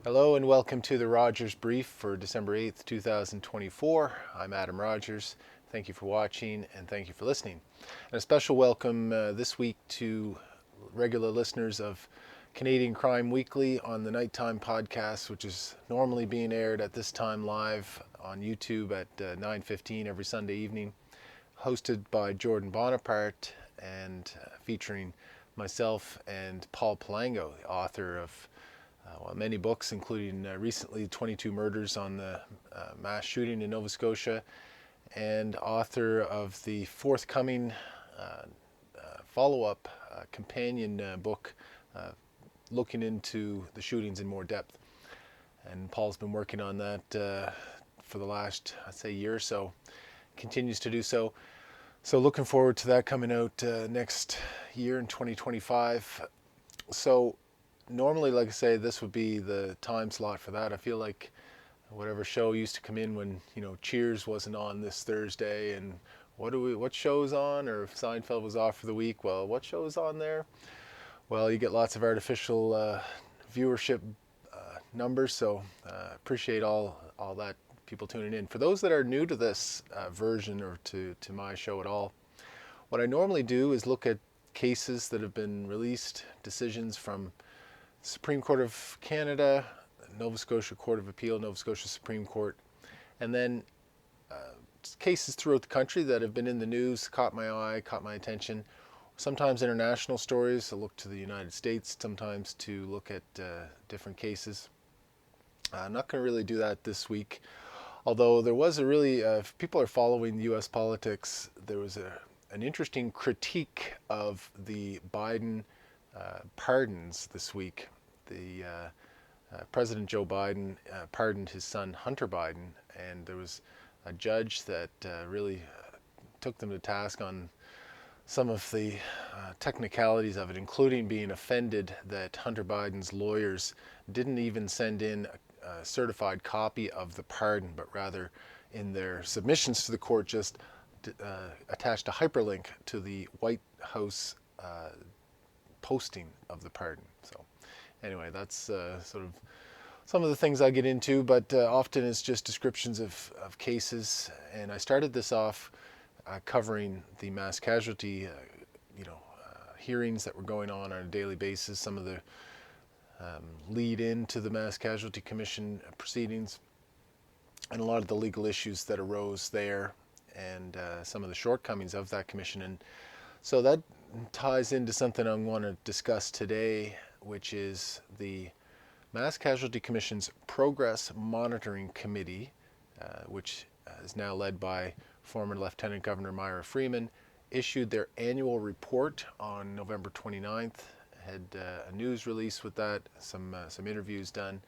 Hello and welcome to the Rogers Brief for December 8th, 2024. I'm Adam Rogers. Thank you for watching and thank you for listening. And a special welcome this week to regular listeners of Canadian Crime Weekly on the Nighttime Podcast, which is normally being aired at this time live on YouTube at 9:15 every Sunday evening, hosted by Jordan Bonaparte and featuring myself and Paul Palango, the author of many books, including recently 22 Murders on the mass shooting in Nova Scotia, and author of the forthcoming follow-up companion book looking into the shootings in more depth. And Paul's been working on that for the last, I'd say, year or so, continues to do so. So looking forward to that coming out next year in 2025. So normally, like I say, this would be the time slot for that. I feel like whatever show used to come in when, Cheers wasn't on this Thursday, and what show's on, or if Seinfeld was off for the week, well, what show's on there? Well, you get lots of artificial viewership numbers, so appreciate all that people tuning in. For those that are new to this version or to my show at all, what I normally do is look at cases that have been released, decisions from Supreme Court of Canada, Nova Scotia Court of Appeal, Nova Scotia Supreme Court, and then cases throughout the country that have been in the news, caught my eye, caught my attention. Sometimes international stories, I look to the United States, sometimes to look at different cases. I'm not going to really do that this week, although there was a really, if people are following U.S. politics, there was an interesting critique of the Biden pardons this week. The President Joe Biden pardoned his son Hunter Biden, and there was a judge that really took them to task on some of the technicalities of it, including being offended that Hunter Biden's lawyers didn't even send in a certified copy of the pardon, but rather in their submissions to the court just attached a hyperlink to the White House posting of the pardon. So anyway, that's sort of some of the things I get into, but often it's just descriptions of cases. And I started this off covering the mass casualty hearings that were going on a daily basis, some of the lead into the Mass Casualty Commission proceedings, and a lot of the legal issues that arose there, and some of the shortcomings of that commission. And so that ties into something I want to discuss today, which is the Mass Casualty Commission's Progress Monitoring Committee, which is now led by former Lieutenant Governor Myra Freeman, issued their annual report on November 29th, had a news release with that, some interviews done,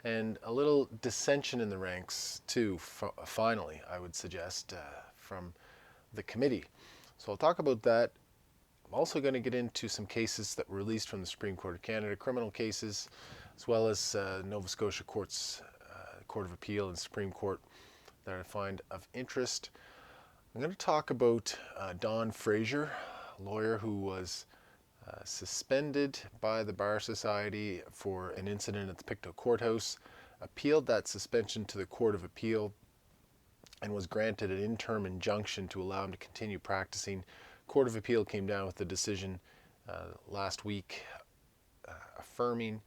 and a little dissension in the ranks too, finally, I would suggest, from the committee. So I'll talk about that. I'm also going to get into some cases that were released from the Supreme Court of Canada, criminal cases, as well as Nova Scotia Court of Appeal and Supreme Court that I find of interest. I'm going to talk about Donn Fraser, a lawyer who was suspended by the Bar Society for an incident at the Pictou Courthouse, appealed that suspension to the Court of Appeal, and was granted an interim injunction to allow him to continue practicing. Court of Appeal came down with a decision last week affirming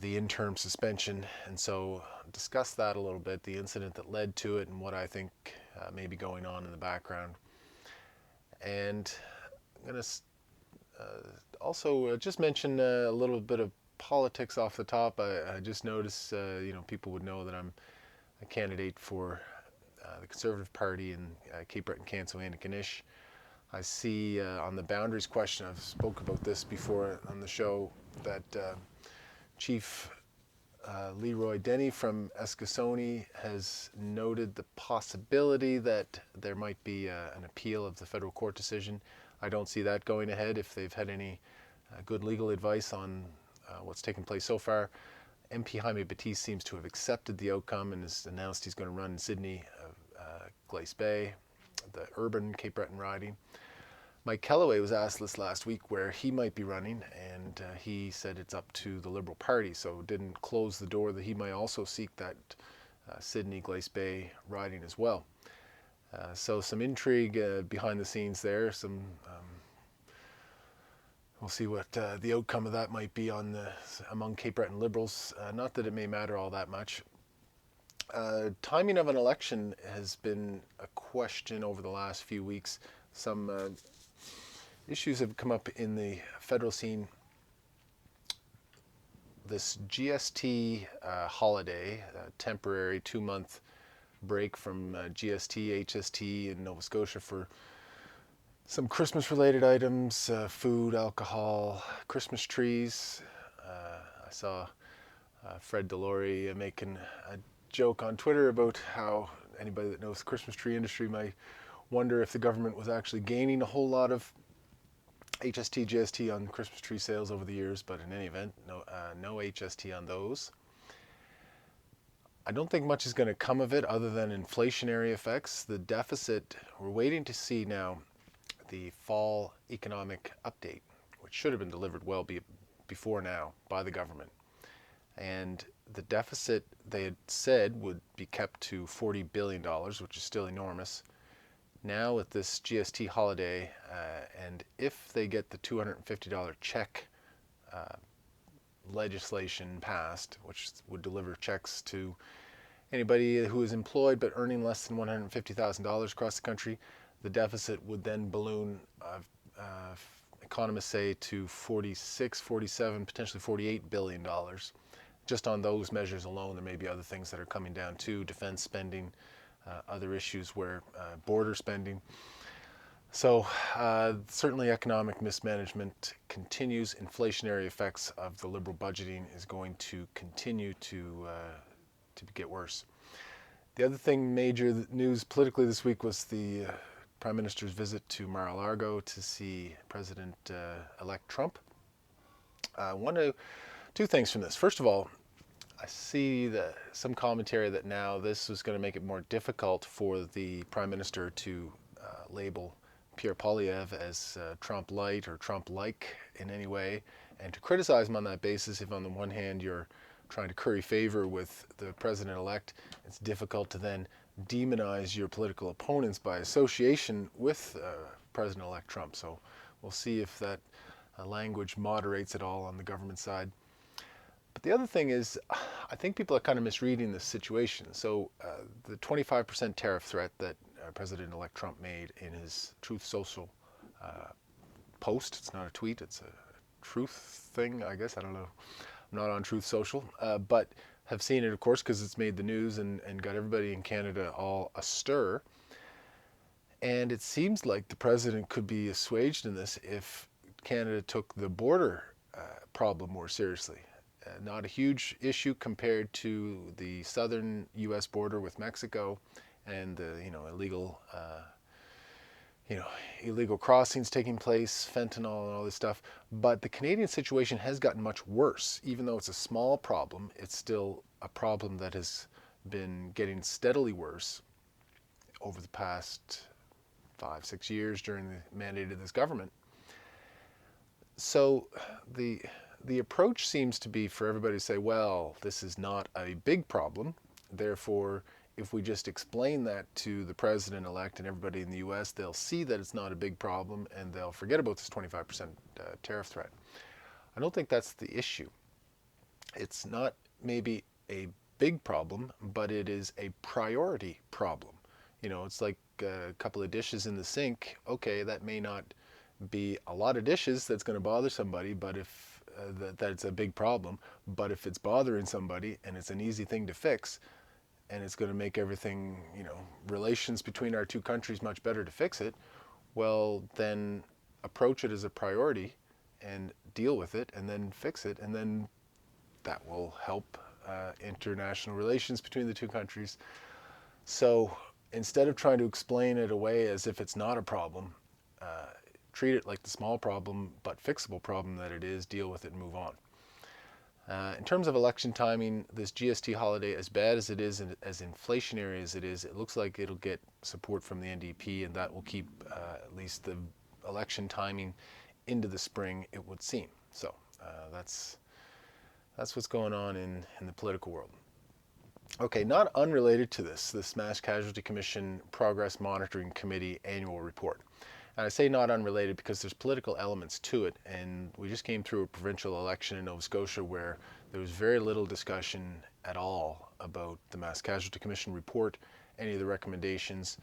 the interim suspension, and so discuss that a little bit, the incident that led to it and what I think may be going on in the background. And I'm going to also just mention a little bit of politics off the top. I just noticed, people would know that I'm a candidate for the Conservative Party in Cape Breton, Canso, Antigonish. I see on the boundaries question, I've spoke about this before on the show, that Chief Leroy Denny from Eskasoni has noted the possibility that there might be an appeal of the federal court decision. I don't see that going ahead if they've had any good legal advice on what's taken place so far. MP Jaime Batiste seems to have accepted the outcome and has announced he's going to run in Sydney, Glace Bay, the urban Cape Breton riding. Mike Kellaway was asked this last week where he might be running, and he said it's up to the Liberal Party, so didn't close the door that he might also seek that Sydney Glace Bay riding as well. So some intrigue behind the scenes there. We'll see what the outcome of that might be among Cape Breton Liberals. Not that it may matter all that much. Timing of an election has been a question over the last few weeks. Some issues have come up in the federal scene. This GST holiday, temporary 2-month break from GST, HST in Nova Scotia for some Christmas-related items, food, alcohol, Christmas trees. I saw Fred Delory making a joke on Twitter about how anybody that knows the Christmas tree industry might wonder if the government was actually gaining a whole lot of HST, GST on Christmas tree sales over the years, but in any event, no HST on those. I don't think much is going to come of it other than inflationary effects. The deficit, we're waiting to see now the fall economic update, which should have been delivered well before now by the government. And the deficit, they had said, would be kept to $40 billion, which is still enormous. Now with this GST holiday, and if they get the $250 check legislation passed, which would deliver checks to anybody who is employed but earning less than $150,000 across the country, the deficit would then balloon, economists say, to 46, 47, potentially $48 billion. Just on those measures alone. There may be other things that are coming down too, defense spending, other issues where border spending. So certainly economic mismanagement continues. Inflationary effects of the Liberal budgeting is going to continue to get worse. The other thing, major news politically this week, was the Prime Minister's visit to Mar-A-Largo to see President-elect Trump. Two things from this. First of all, I see some commentary that now this was going to make it more difficult for the Prime Minister to label Pierre Poilievre as Trump light or Trump-like in any way, and to criticize him on that basis. If on the one hand you're trying to curry favor with the President-elect, it's difficult to then demonize your political opponents by association with President-elect Trump. So we'll see if that language moderates at all on the government side. But the other thing is, I think people are kind of misreading this situation. So the 25% tariff threat that President-elect Trump made in his Truth Social post, it's not a tweet, it's a truth thing, I guess, I don't know. I'm not on Truth Social, but have seen it, of course, because it's made the news and got everybody in Canada all astir. And it seems like the president could be assuaged in this if Canada took the border problem more seriously. Not a huge issue compared to the southern U.S. border with Mexico and the illegal crossings taking place, fentanyl and all this stuff. But the Canadian situation has gotten much worse. Even though it's a small problem, it's still a problem that has been getting steadily worse over the past 5-6 years during the mandate of this government. So the approach seems to be for everybody to say, well, this is not a big problem. Therefore, if we just explain that to the president-elect and everybody in the U.S., they'll see that it's not a big problem and they'll forget about this 25% tariff threat. I don't think that's the issue. It's not maybe a big problem, but it is a priority problem. It's like a couple of dishes in the sink. Okay, that may not be a lot of dishes that's going to bother somebody, but if that's a big problem. But if it's bothering somebody and it's an easy thing to fix, and it's going to make everything, relations between our two countries much better to fix it, well, then approach it as a priority and deal with it and then fix it, and then that will help international relations between the two countries. So instead of trying to explain it away as if it's not a problem, treat it like the small problem but fixable problem that it is, deal with it and move on. In terms of election timing, this GST holiday, as bad as it is and as inflationary as it is, it looks like it'll get support from the NDP, and that will keep at least the election timing into the spring, it would seem. So that's what's going on in the political world. Okay, not unrelated to this Mass Casualty Commission Progress Monitoring Committee annual report. And I say not unrelated because there's political elements to it, and we just came through a provincial election in Nova Scotia where there was very little discussion at all about the Mass Casualty Commission report, any of the recommendations.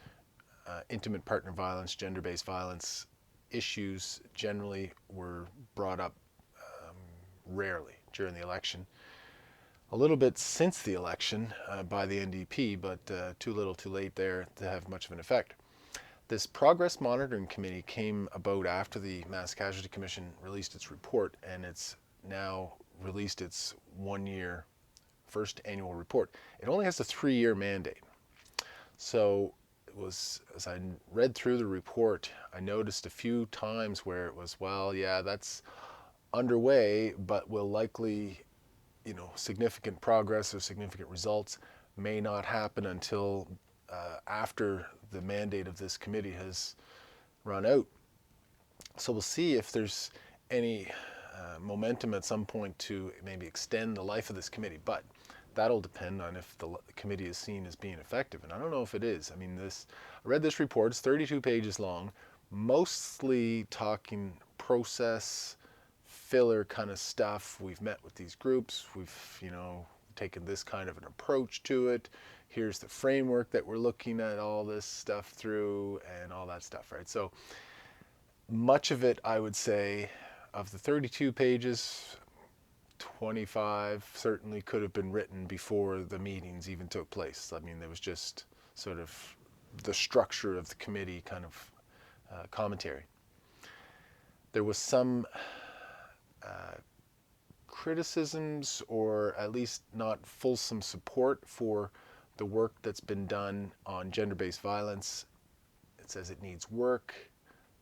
Intimate partner violence, gender-based violence issues generally were brought up rarely during the election. A little bit since the election by the NDP, but too little too late there to have much of an effect. This Progress Monitoring Committee came about after the Mass Casualty Commission released its report, and it's now released its 1-year first annual report. It only has a 3-year mandate. So it was, as I read through the report, I noticed a few times where it was, well, yeah, that's underway, but will likely, significant progress or significant results may not happen until after the mandate of this committee has run out. So we'll see if there's any momentum at some point to maybe extend the life of this committee, but that'll depend on if the committee is seen as being effective, and I don't know if it is. I mean, I read this report, it's 32 pages long, mostly talking process, filler kind of stuff. We've met with these groups, we've, taken this kind of an approach to it. Here's the framework that we're looking at all this stuff through and all that stuff, right? So much of it, I would say, of the 32 pages, 25 certainly could have been written before the meetings even took place. I mean, there was just sort of the structure of the committee kind of commentary. There was some criticisms, or at least not fulsome support for the work that's been done on gender-based violence. It says it needs work.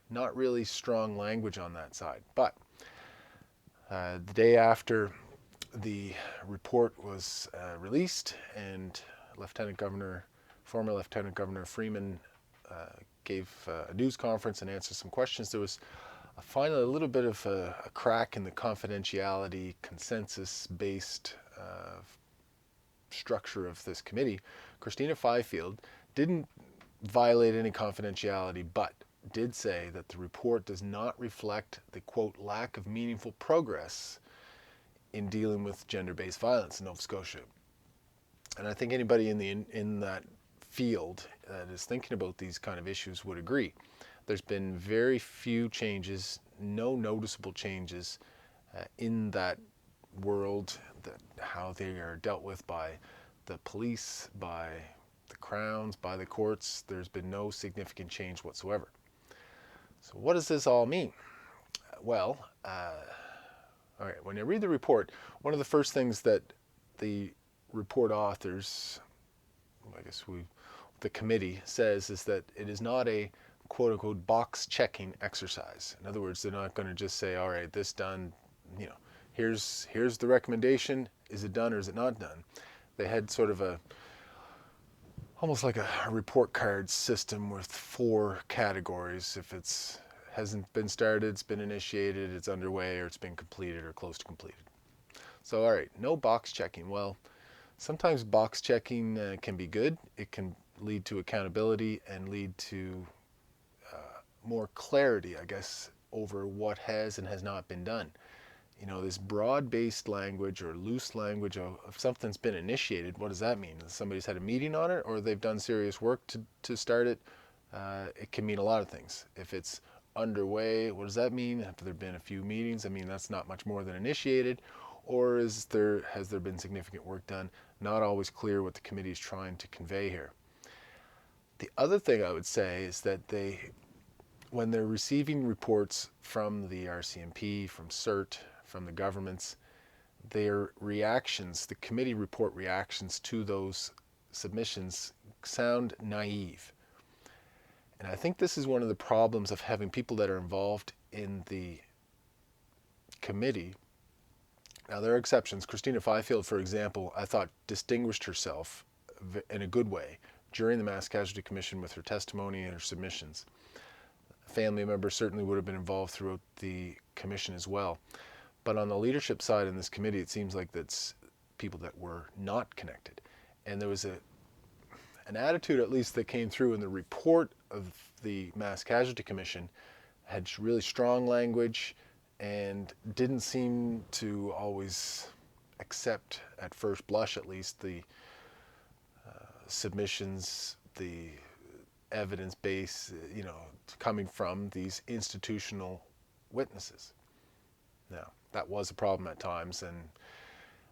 Not really strong language on that side. But the day after the report was released and former Lieutenant Governor Freeman gave a news conference and answered some questions, there was finally a little bit of a crack in the confidentiality, consensus-based structure of this committee. Christina Fifield didn't violate any confidentiality, but did say that the report does not reflect the, quote, lack of meaningful progress in dealing with gender-based violence in Nova Scotia. And I think anybody in that field that is thinking about these kind of issues would agree. There's been very few changes, no noticeable changes in that world, how they are dealt with by the police, by the crowns, by the courts. There's been no significant change whatsoever. So what does this all mean? Well, all right, when you read the report, one of the first things that the report authors, the committee says, is that it is not a quote-unquote box-checking exercise. In other words, they're not going to just say, all right, this done, here's the recommendation, is it done or is it not done? They had sort of almost like a report card system with 4 categories. If it hasn't been started, it's been initiated, it's underway, or it's been completed or close to completed. So, all right, no box checking. Well, sometimes box checking can be good. It can lead to accountability and lead to more clarity, I guess, over what has and has not been done. This broad-based language or loose language of something's been initiated, what does that mean? Somebody's had a meeting on it, or they've done serious work to start it? It can mean a lot of things. If it's underway, what does that mean? Have there been a few meetings? I mean, that's not much more than initiated. Or has there been significant work done? Not always clear what the committee is trying to convey here. The other thing I would say is that when they're receiving reports from the RCMP, from CERT, from the governments, their reactions, the committee report reactions to those submissions sound naive. And I think this is one of the problems of having people that are involved in the committee. Now, there are exceptions. Christina Fifield, for example, I thought distinguished herself in a good way during the Mass Casualty Commission with her testimony and her submissions. family members certainly would have been involved throughout the commission as well. But on the leadership side in this committee, it seems like that's people that were not connected. And there was an attitude, at least, that came through in the report of the Mass Casualty Commission, had really strong language and didn't seem to always accept, at first blush at least, the submissions, the evidence base, coming from these institutional witnesses. Now, that was a problem at times, and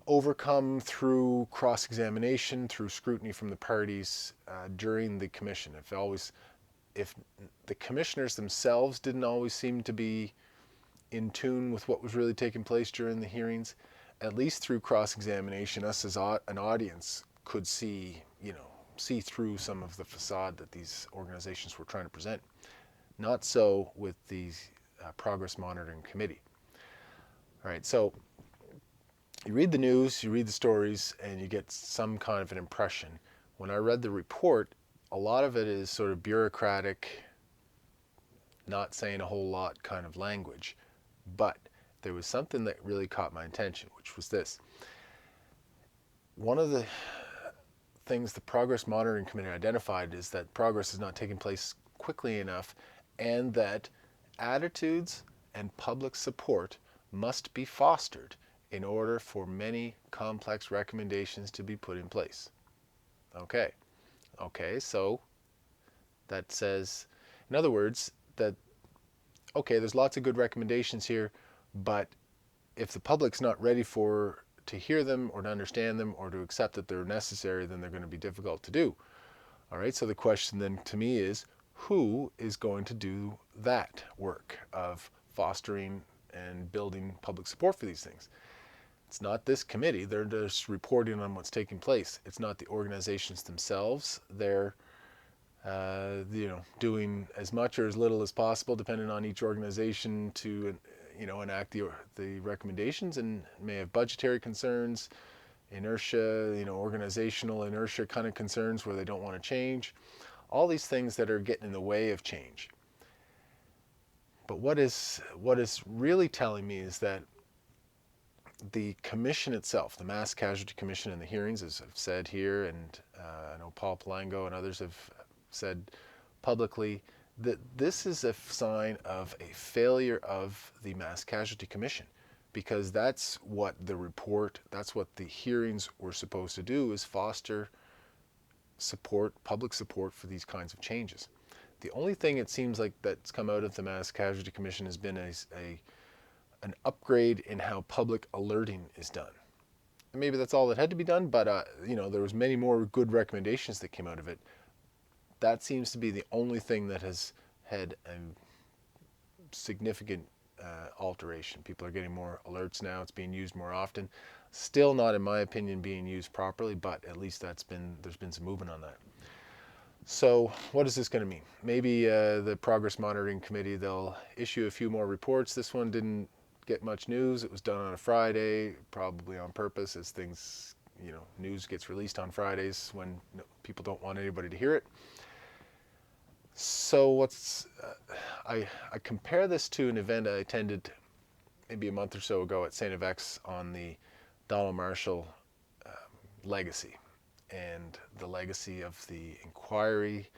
overcome through cross-examination, through scrutiny from the parties during the commission. If the commissioners themselves didn't always seem to be in tune with what was really taking place during the hearings, at least through cross-examination, us as an audience could see through some of the facade that these organizations were trying to present. Not so with the Progress Monitoring Committee. All right, so you read the news, you read the stories, and you get some kind of an impression. When I read the report, a lot of it is sort of bureaucratic, not saying a whole lot kind of language. But there was something that really caught my attention, which was this. One of the things the Progress Monitoring Committee identified is that progress is not taking place quickly enough, and that attitudes and public support must be fostered in order for many complex recommendations to be put in place. Okay, so that says, in other words, that, okay, there's lots of good recommendations here, but if the public's not ready to hear them or to understand them or to accept that they're necessary, then they're going to be difficult to do. All right, so the question then to me is, who is going to do that work of fostering and building public support for these things? It's not this committee. They're just reporting on what's taking place. It's not the organizations themselves. They're doing as much or as little as possible, depending on each organization, to enact the recommendations, and may have budgetary concerns, inertia, organizational inertia kind of concerns where they don't want to change. All these things that are getting in the way of change. But what is really telling me is that the commission itself, the Mass Casualty Commission, and the hearings, as I've said here, and I know Paul Palango and others have said publicly, that this is a sign of a failure of the Mass Casualty Commission, because that's what the report, that's what the hearings were supposed to do, is foster support, public support for these kinds of changes. The only thing it seems like that's come out of the Mass Casualty Commission has been an upgrade in how public alerting is done. And maybe that's all that had to be done, but there was many more good recommendations that came out of it. That seems to be the only thing that has had a significant alteration. People are getting more alerts now. It's being used more often. Still not, in my opinion, being used properly, but at least there's been some movement on that. So what is this going to mean? Maybe the Progress Monitoring Committee, they'll issue a few more reports. This one didn't get much news. It was done on a Friday, probably on purpose, as things, news gets released on Fridays when people don't want anybody to hear it. So I compare this to an event I attended maybe a month or so ago at St. X on the Donald Marshall legacy, and the legacy of the inquiry,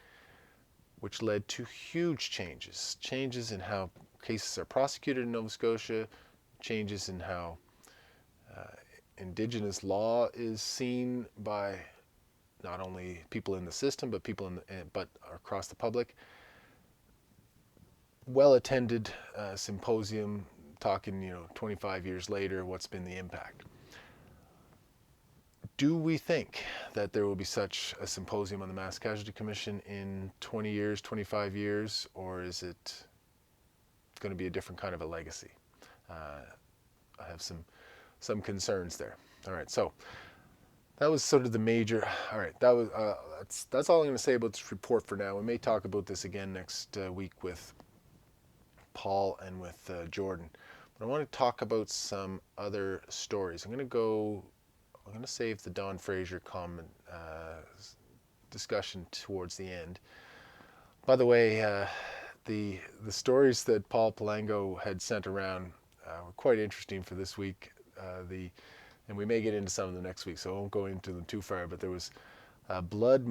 which led to huge changes in how cases are prosecuted in Nova Scotia, changes in how Indigenous law is seen by not only people in the system, but but across the public. Well-attended symposium, talking 25 years later, what's been the impact? Do we think that there will be such a symposium on the Mass Casualty Commission in 20 years, 25 years, or is it going to be a different kind of a legacy? I have some concerns there. All right, so that was sort of the major. All right, that's all I'm going to say about this report for now. We may talk about this again next week with Paul and with Jordan. But I want to talk about some other stories. I'm going to save the Donn Fraser comment discussion towards the end. By the way, the stories that Paul Palango had sent around were quite interesting for this week. And we may get into some of them next week, so I won't go into them too far. But there was a blood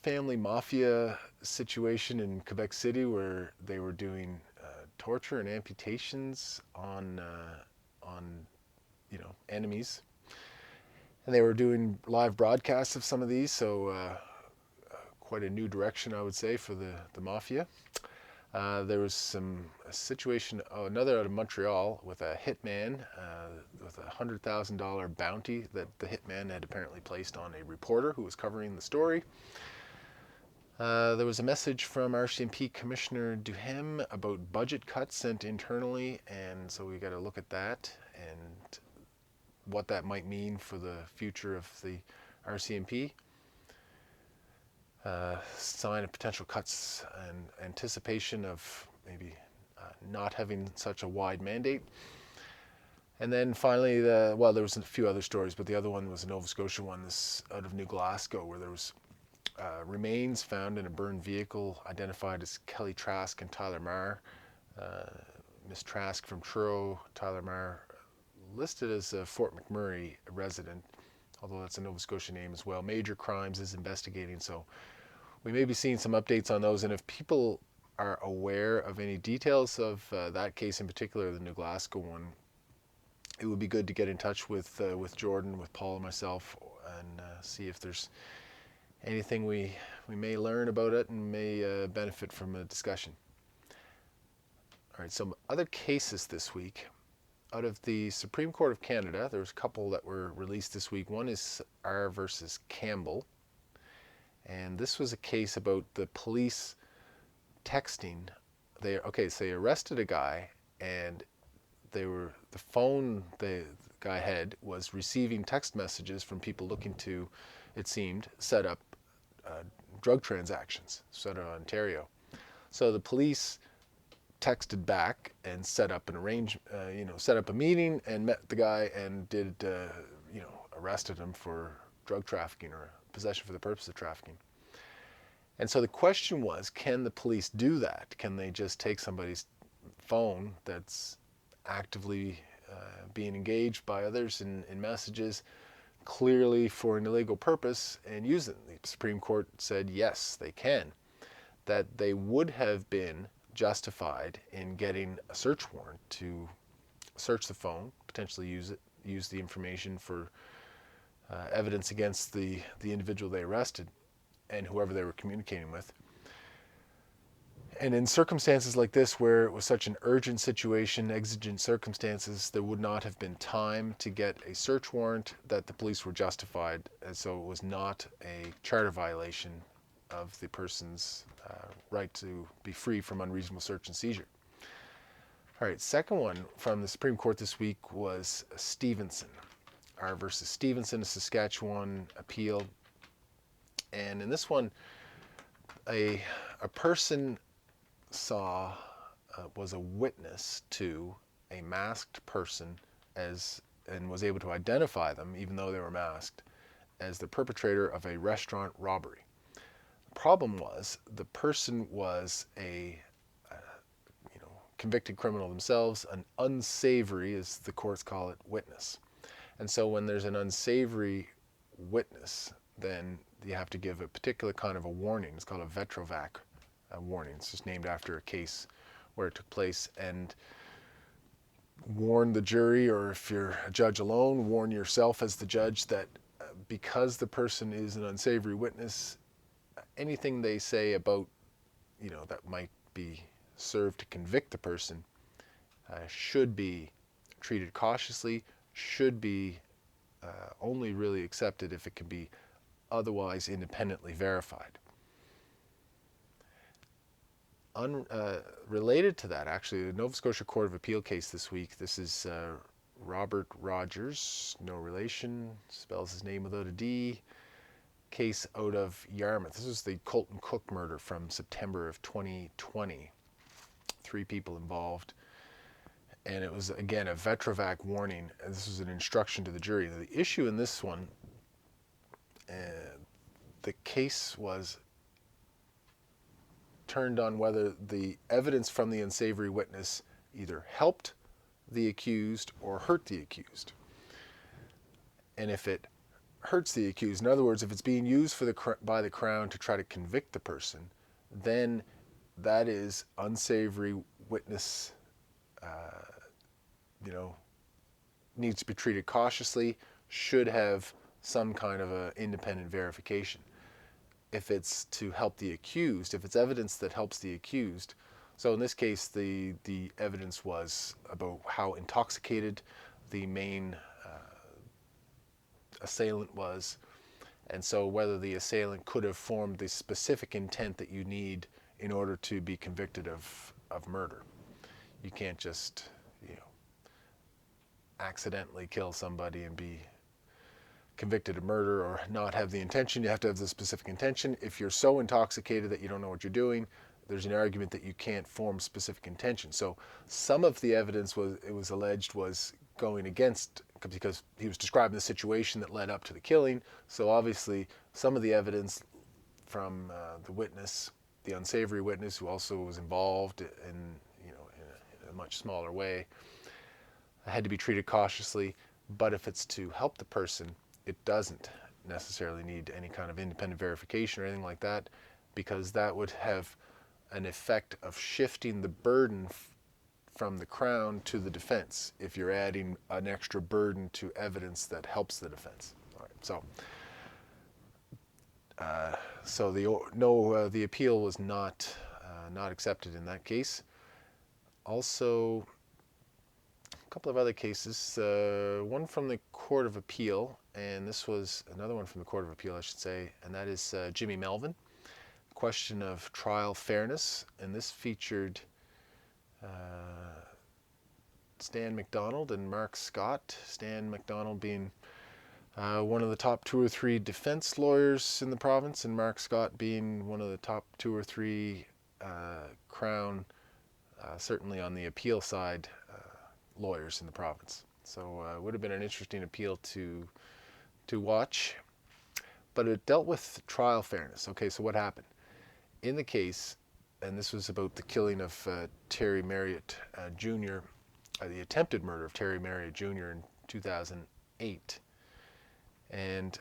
family mafia situation in Quebec City where they were doing torture and amputations on enemies, and they were doing live broadcasts of some of these. So quite a new direction, I would say, for the mafia. There was a situation, another out of Montreal, with a hitman with a $100,000 bounty that the hitman had apparently placed on a reporter who was covering the story. There was a message from RCMP Commissioner Duhem about budget cuts sent internally, and so we got to look at that and what that might mean for the future of the RCMP. Sign of potential cuts and anticipation of maybe not having such a wide mandate. And then finally, there was a few other stories, but the other one was a Nova Scotia one, this out of New Glasgow, where there was remains found in a burned vehicle identified as Kelly Trask and Tyler Marr. Miss Trask from Truro, Tyler Marr listed as a Fort McMurray resident, although that's a Nova Scotia name as well. Major Crimes is investigating, so we may be seeing some updates on those. And if people are aware of any details of that case in particular, the New Glasgow one, it would be good to get in touch with Jordan, with Paul and myself, and see if there's anything we may learn about it and may benefit from a discussion. All right, some other cases this week. Out of the Supreme Court of Canada, there's a couple that were released this week. One is R versus Campbell. And this was a case about the police texting. They arrested a guy, and the phone the guy had was receiving text messages from people looking to, it seemed, set up drug transactions, out of Ontario. So the police texted back and set up set up a meeting and met the guy and arrested him for drug trafficking or possession for the purpose of trafficking. And so the question was, can the police do that? Can they just take somebody's phone that's actively being engaged by others in messages, clearly for an illegal purpose, and use it? The Supreme Court said yes, they can. That they would have been justified in getting a search warrant to search the phone, potentially use the information for evidence against the individual they arrested and whoever they were communicating with. And in circumstances like this, where it was such an urgent situation, exigent circumstances, there would not have been time to get a search warrant, that the police were justified, and so it was not a charter violation of the person's right to be free from unreasonable search and seizure. All right, second one from the Supreme Court this week was Stevenson. R versus Stevenson, a Saskatchewan appeal. And in this one, a person was a witness to a masked person and was able to identify them, even though they were masked, as the perpetrator of a restaurant robbery. The problem was the person was a convicted criminal themselves, an unsavory, as the courts call it, witness. And so when there's an unsavory witness, then you have to give a particular kind of a warning. It's called a Vetrovac warning. It's just named after a case where it took place, and warn the jury, or if you're a judge alone, warn yourself as the judge that because the person is an unsavory witness, anything they say about, that might be served to convict the person should be treated cautiously, should be only really accepted if it can be otherwise independently verified. Related to that, actually, the Nova Scotia Court of Appeal case this week, this is Robert Rogers, no relation, spells his name without a D, case out of Yarmouth. This was the Colton Cook murder from September of 2020. 3 people involved. And it was, again, a Vetrovac warning. This was an instruction to the jury. The issue in this one, the case was turned on whether the evidence from the unsavory witness either helped the accused or hurt the accused. And if it hurts the accused, in other words, if it's being used by the Crown to try to convict the person, then that is unsavory witness, needs to be treated cautiously, should have some kind of a independent verification. If it's to help the accused, if it's evidence that helps the accused, so in this case the evidence was about how intoxicated the main assailant was, and so whether the assailant could have formed the specific intent that you need in order to be convicted of murder. You can't just accidentally kill somebody and be convicted of murder or not have the intention. You have to have the specific intention. If you're so intoxicated that you don't know what you're doing, there's an argument that you can't form specific intention. So some of the evidence was alleged was going against, because he was describing the situation that led up to the killing. So obviously some of the evidence from the witness, the unsavory witness, who also was involved in a much smaller way, had to be treated cautiously. But if it's to help the person, it doesn't necessarily need any kind of independent verification or anything like that, because that would have an effect of shifting the burden from the Crown to the defense if you're adding an extra burden to evidence that helps the defense. All right, so the appeal was not accepted in that case. Also, a couple of other cases, one from the Court of Appeal, and this was another one from the Court of Appeal, I should say, and that is Jimmy Melvin. Question of trial fairness, and this featured Stan McDonald and Mark Scott. Stan McDonald being one of the top 2 or 3 defense lawyers in the province, and Mark Scott being one of the top 2 or 3 Crown, certainly on the appeal side, lawyers in the province. So it would have been an interesting appeal to watch, but it dealt with trial fairness. Okay, so what happened in the case, and this was about the killing of Terry Marriott Jr., the attempted murder of Terry Marriott Jr. in 2008. And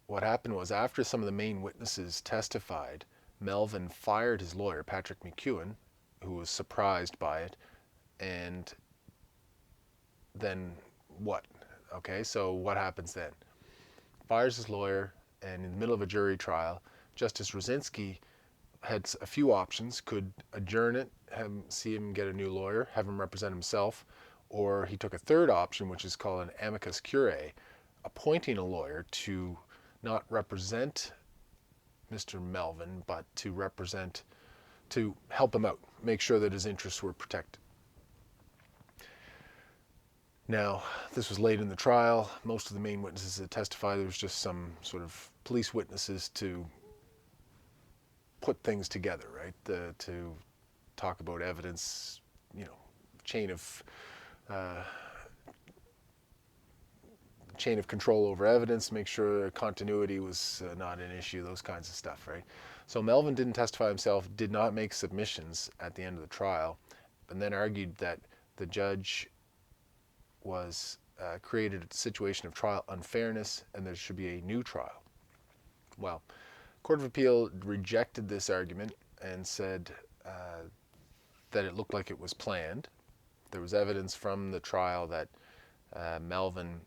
what happened was, after some of the main witnesses testified, Melvin fired his lawyer, Patrick McEwen, who was surprised by it. And then what? Okay, so what happens then? Fires his lawyer, and in the middle of a jury trial, Justice Rosinski had a few options. Could adjourn it, see him get a new lawyer, have him represent himself, or he took a third option, which is called an amicus curiae, appointing a lawyer to not represent Mr. Melvin, but to help him out, make sure that his interests were protected. Now, this was late in the trial. Most of the main witnesses that testified, there was just some sort of police witnesses to put things together, right? To talk about evidence, chain of control over evidence, make sure continuity was not an issue, those kinds of stuff, right? So Melvin didn't testify himself, did not make submissions at the end of the trial, and then argued that the judge was created a situation of trial unfairness and there should be a new trial. Well, Court of Appeal rejected this argument and said that it looked like it was planned. There was evidence from the trial that Melvin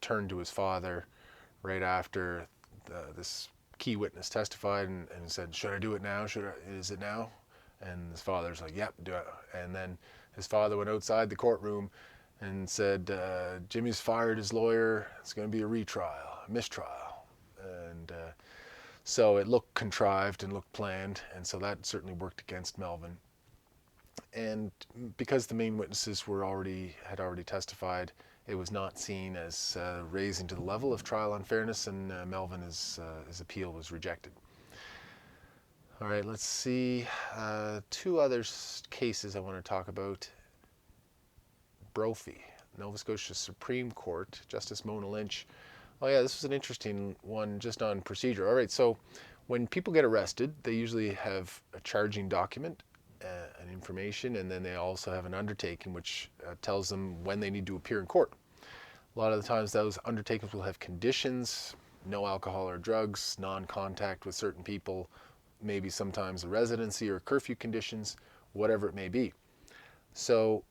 turned to his father right after this key witness testified and said, "Should I do it now? Is it now?" And his father's like, "Yep, do it." And then his father went outside the courtroom and said, "Jimmy's fired his lawyer. It's going to be a retrial, a mistrial." And so it looked contrived and looked planned, and so that certainly worked against Melvin. And because the main witnesses had already testified, it was not seen as raising to the level of trial unfairness, and Melvin's appeal was rejected. All right, let's see. 2 other cases I want to talk about. Brophy, Nova Scotia Supreme Court, Justice Mona Lynch. Oh yeah, this was an interesting one just on procedure. All right, so When people get arrested, they usually have a charging document, an information, and then they also have an undertaking which tells them when they need to appear in court. A lot of the times those undertakings will have conditions: no alcohol or drugs, non-contact with certain people, maybe sometimes a residency or curfew conditions, whatever it may be. So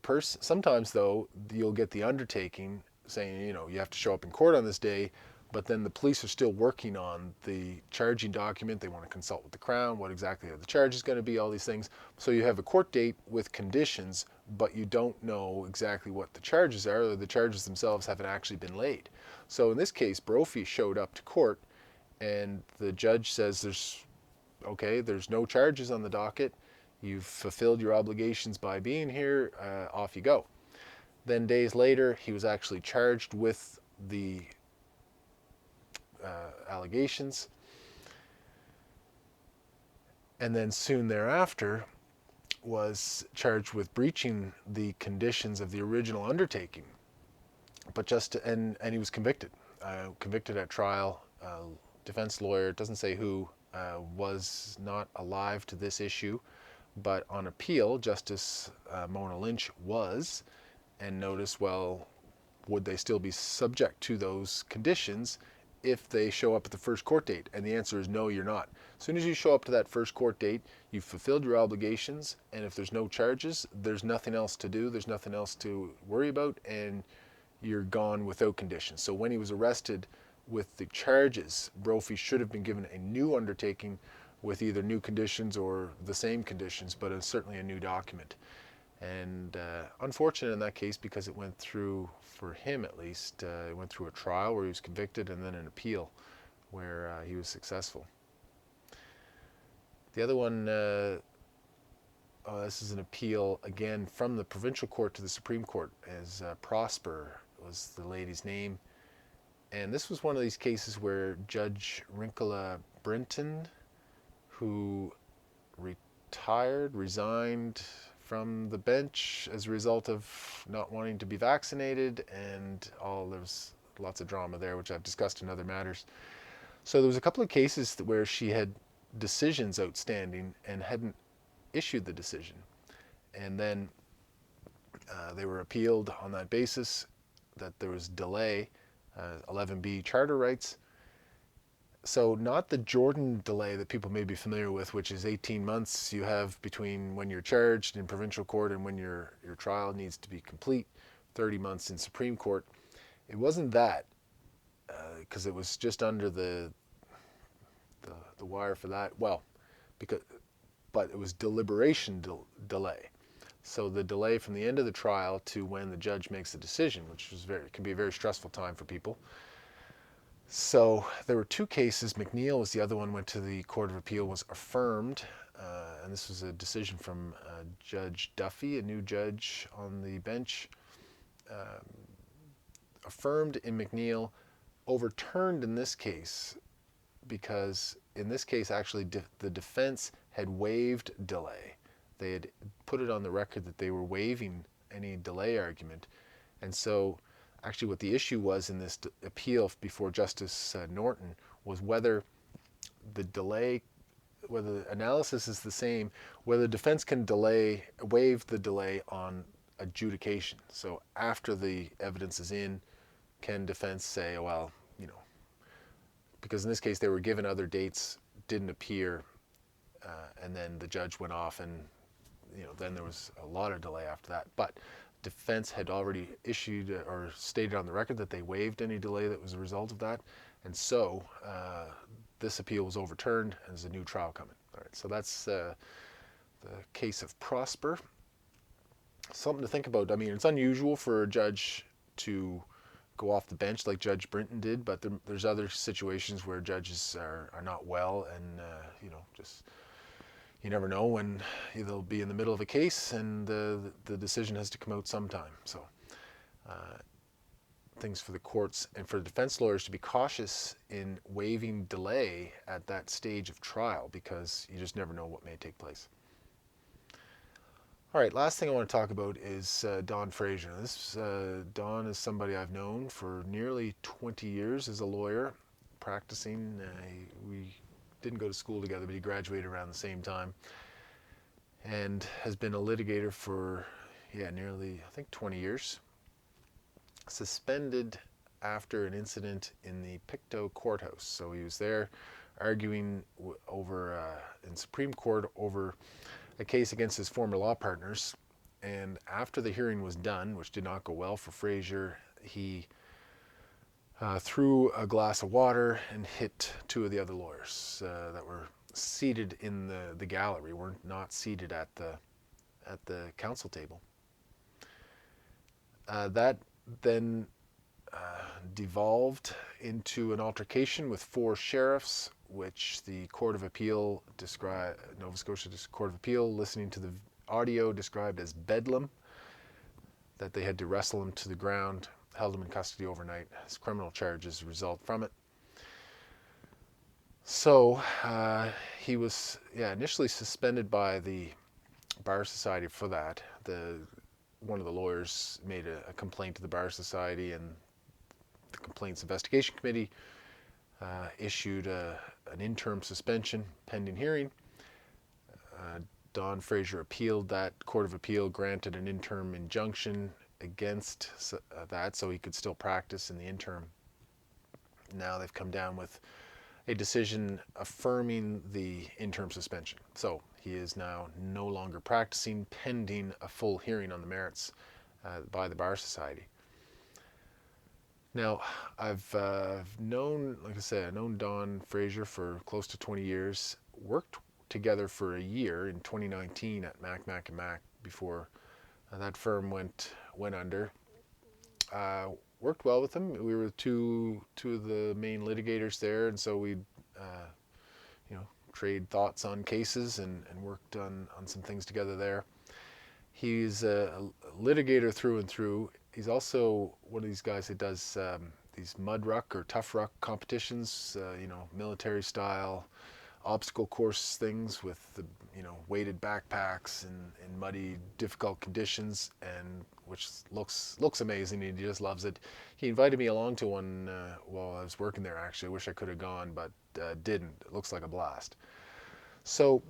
sometimes though, you'll get the undertaking saying, you have to show up in court on this day, but then the police are still working on the charging document. They want to consult with the Crown, what exactly are the charges going to be, all these things. So you have a court date with conditions, but you don't know exactly what the charges are, or the charges themselves haven't actually been laid. So in this case, Brophy showed up to court, and the judge says there's no charges on the docket. You've fulfilled your obligations by being here. Off you go. Then days later, he was actually charged with the allegations. And then soon thereafter was charged with breaching the conditions of the original undertaking. But and he was convicted. Convicted at trial. Defense lawyer, doesn't say who, was not alive to this issue. But on appeal, Justice Mona Lynch was, and noticed, well, would they still be subject to those conditions if they show up at the first court date? And the answer is no, you're not. As soon as you show up to that first court date, you've fulfilled your obligations, and if there's no charges, there's nothing else to do, there's nothing else to worry about, and you're gone without conditions. So when he was arrested with the charges, Brophy should have been given a new undertaking with either new conditions or the same conditions, but it's certainly a new document. And unfortunate in that case, because it went through, for him at least, it went through a trial where he was convicted, and then an appeal where he was successful. The other one, this is an appeal again from the provincial court to the Supreme Court, as Prosper was the lady's name. And this was one of these cases where Judge Rinkola Brinton, who resigned from the bench as a result of not wanting to be vaccinated, and there was lots of drama there, which I've discussed in other matters. So there was a couple of cases where she had decisions outstanding and hadn't issued the decision. And then they were appealed on that basis, that there was delay, 11B charter rights. So not the Jordan delay that people may be familiar with, which is 18 months you have between when you're charged in provincial court and when your trial needs to be complete, 30 months in Supreme Court. It wasn't that, because it was just under the wire for that. Well, but it was deliberation delay. So the delay from the end of the trial to when the judge makes the decision, which can be a very stressful time for people. So there were two cases. McNeil was the other one, went to the Court of Appeal, was affirmed, and this was a decision from Judge Duffy, a new judge on the bench, affirmed in McNeil, overturned in this case, because in this case actually the defense had waived delay. They had put it on the record that they were waiving any delay argument, and so actually what the issue was in this appeal before Justice Norton was whether the analysis is the same, whether the defense can waive the delay on adjudication. So after the evidence is in, can defense say, well, because in this case they were given other dates, didn't appear, and then the judge went off, and then there was a lot of delay after that. But defense had already issued or stated on the record that they waived any delay that was a result of that, and so this appeal was overturned, and there's a new trial coming. All right, so that's the case of Prosper. Something to think about. I mean, it's unusual for a judge to go off the bench like Judge Brinton did, but there's other situations where judges are not well, and just you never know when they'll be in the middle of a case and the decision has to come out sometime. So things for the courts and for the defense lawyers to be cautious in waiving delay at that stage of trial, because you just never know what may take place. All right, last thing I want to talk about is Donn Fraser. Donn is somebody I've known for nearly 20 years as a lawyer, practicing. We didn't go to school together, but he graduated around the same time, and has been a litigator for nearly, I think, 20 years. Suspended after an incident in the Pictou Courthouse. So he was there arguing over in Supreme Court over a case against his former law partners. And after the hearing was done, which did not go well for Fraser, he threw a glass of water and hit two of the other lawyers that were seated in the gallery, were not seated at the counsel table. That then devolved into an altercation with 4 sheriffs, which the Court of Appeal described, Nova Scotia Court of Appeal, listening to the audio, described as bedlam, that they had to wrestle him to the ground, held him in custody overnight. His criminal charges result from it. So he was initially suspended by the Bar Society for that. One of the lawyers made a complaint to the Bar Society, and the Complaints Investigation Committee issued an interim suspension pending hearing. Donn Fraser appealed that. Court of Appeal granted an interim injunction against that, so he could still practice in the interim. Now they've come down with a decision affirming the interim suspension. So he is now no longer practicing, pending a full hearing on the merits by the Bar Society. Now, I've known, like I said, I've known Donn Fraser for close to 20 years, worked together for a year in 2019 at Mac before that firm went under. Worked well with him. We were two of the main litigators there, and so we'd trade thoughts on cases and worked on some things together there. He's a litigator through and through. He's also one of these guys that does these mud ruck or tough ruck competitions, military style obstacle course things with the weighted backpacks in muddy, difficult conditions, and which looks amazing. He just loves it. He invited me along to one while I was working there. Actually, I wish I could have gone, but didn't. It looks like a blast. So,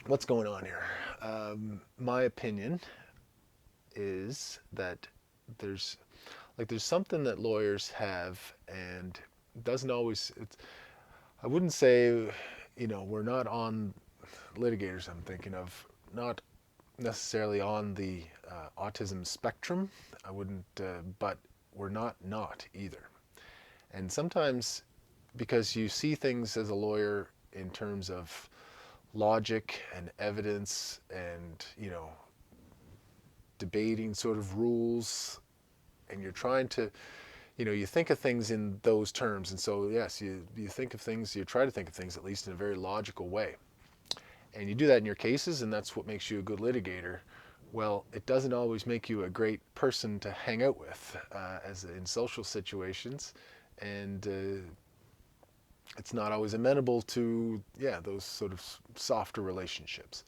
what's going on here? My opinion is that there's something that lawyers have, and doesn't always. I wouldn't say, we're not on litigators. I'm thinking of not necessarily on the autism spectrum. I wouldn't, but we're not either. And sometimes, because you see things as a lawyer in terms of logic and evidence and debating sort of rules, and you're trying to you think of things in those terms, and so yes, you think of things, you try to think of things at least in a very logical way, and you do that in your cases, and that's what makes you a good litigator. Well, it doesn't always make you a great person to hang out with as in social situations, and it's not always amenable to those sort of softer relationships.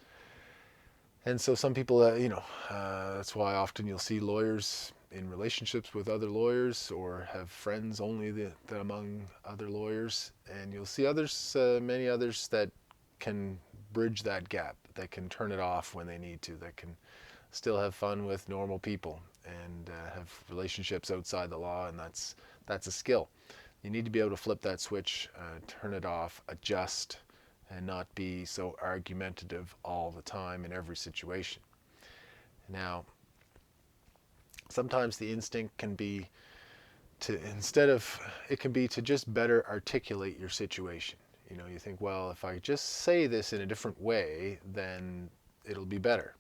And so some people, that's why often you'll see lawyers in relationships with other lawyers, or have friends only that among other lawyers, and you'll see others, many others, that can bridge that gap, that can turn it off when they need to, that can still have fun with normal people and have relationships outside the law, and that's a skill. You need to be able to flip that switch, turn it off, adjust, and not be so argumentative all the time in every situation. Now, sometimes the instinct can be to just better articulate your situation. You think, well, if I just say this in a different way, then it'll be better,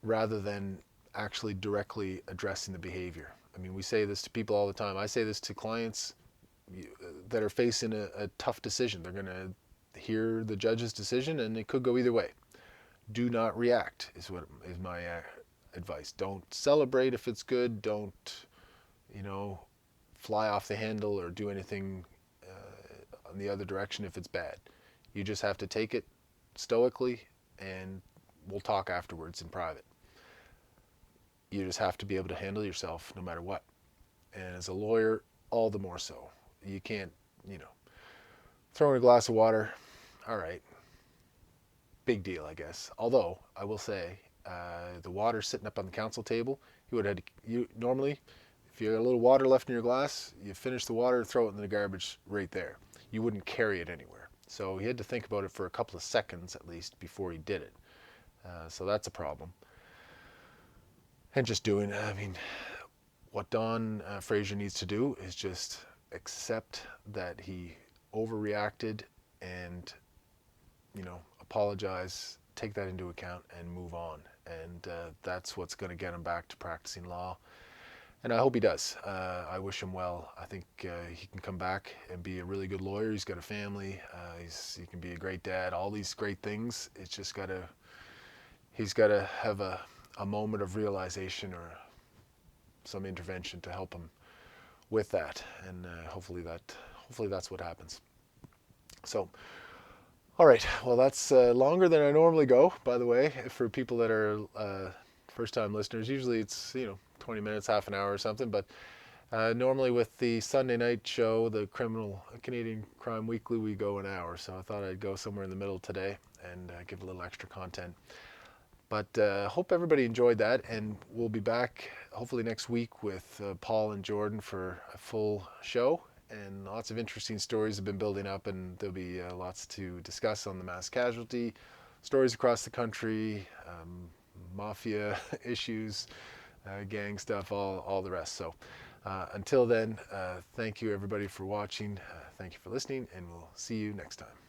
rather than actually directly addressing the behavior. I mean, we say this to people all the time. I say this to clients that are facing a tough decision. They're going to hear the judge's decision, and it could go either way. Do not react is my advice. Don't celebrate if it's good. Don't, fly off the handle or do anything on the other direction if it's bad. You just have to take it stoically, and we'll talk afterwards in private. You just have to be able to handle yourself no matter what. And as a lawyer, all the more so. You can't, throw in a glass of water, all right, big deal, I guess. Although, I will say, the water sitting up on the council table, you would have had normally, if you had a little water left in your glass, you finish the water, throw it in the garbage right there. You wouldn't carry it anywhere. So he had to think about it for a couple of seconds at least before he did it. So that's a problem. And just what Donn Fraser needs to do is just accept that he overreacted and, apologize, take that into account, and move on. And that's what's going to get him back to practicing law. And I hope he does. I wish him well. I think he can come back and be a really good lawyer. He's got a family. He can be a great dad. All these great things. It's just he's got to have a moment of realization or some intervention to help him with that. And hopefully that's what happens. So, all right. Well, that's longer than I normally go, by the way, for people that are first-time listeners. Usually it's 20 minutes, half an hour or something, but normally with the Sunday night show, the Canadian Crime Weekly, we go an hour. So I thought I'd go somewhere in the middle today and give a little extra content. But hope everybody enjoyed that, and we'll be back hopefully next week with Paul and Jordan for a full show. And lots of interesting stories have been building up, and there'll be lots to discuss on the mass casualty, stories across the country, mafia issues, gang stuff, all the rest. So until then, thank you everybody for watching. Thank you for listening, and we'll see you next time.